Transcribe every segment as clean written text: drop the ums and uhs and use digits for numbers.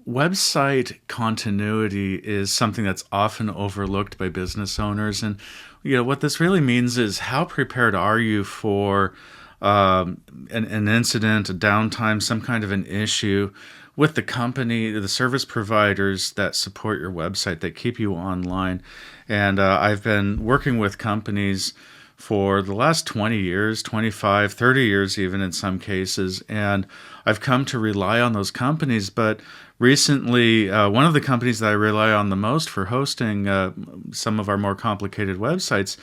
Website continuity is something that's often overlooked by business owners. And, what this really means is how prepared are you for an incident, a downtime, some kind of an issue with the company, the service providers that support your website, that keep you online. And I've been working with companies for the last 20 years, 25, 30 years, even in some cases. And I've come to rely on those companies. But recently, one of the companies that I rely on the most for hosting some of our more complicated websites,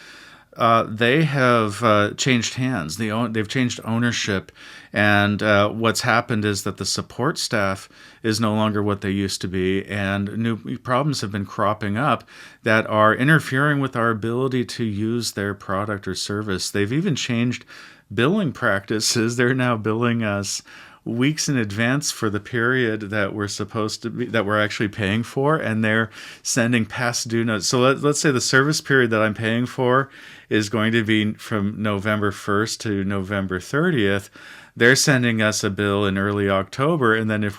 they have changed hands. They've changed ownership, and what's happened is that the support staff is no longer what they used to be, and new problems have been cropping up that are interfering with our ability to use their product or service. They've even changed billing practices. They're now billing us weeks in advance for the period that we're actually paying for, and they're sending past due notes. So let's say the service period that I'm paying for is going to be from November 1st to November 30th. They're sending us a bill in early October, and then they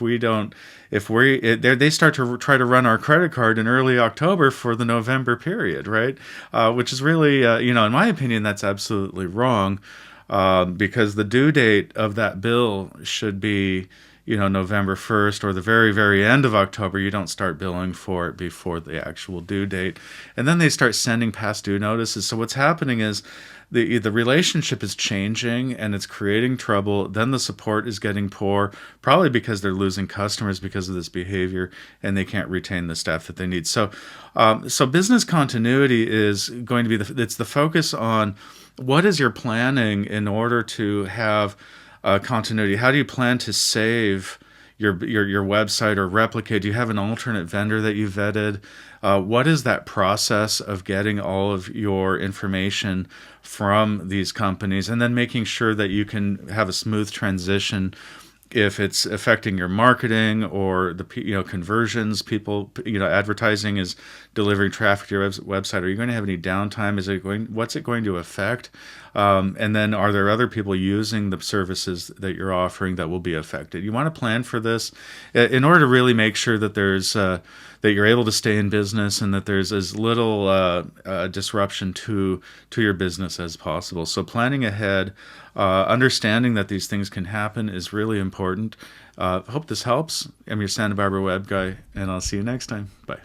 start to try to run our credit card in early October for the November period, right? Which is really, in my opinion, that's absolutely wrong. Because the due date of that bill should be, November 1st or the very, very end of October. You don't start billing for it before the actual due date. And then they start sending past due notices. So what's happening is the relationship is changing and it's creating trouble. Then the support is getting poor, probably because they're losing customers because of this behavior, and they can't retain the staff that they need. So business continuity is going to be it's the focus on what is your planning in order to have continuity. How do you plan to save your website or replicate? Do you have an alternate vendor that you vetted? What is that process of getting all of your information from these companies, and then making sure that you can have a smooth transition if it's affecting your marketing or the conversions, people, advertising is delivering traffic to your website. Are you going to have any downtime? What's it going to affect? And then are there other people using the services that you're offering that will be affected? You want to plan for this in order to really make sure that there's that you're able to stay in business and that there's as little disruption to your business as possible. So planning ahead, understanding that these things can happen is really important. Hope this helps. I'm your Santa Barbara web guy, and I'll see you next time. Bye.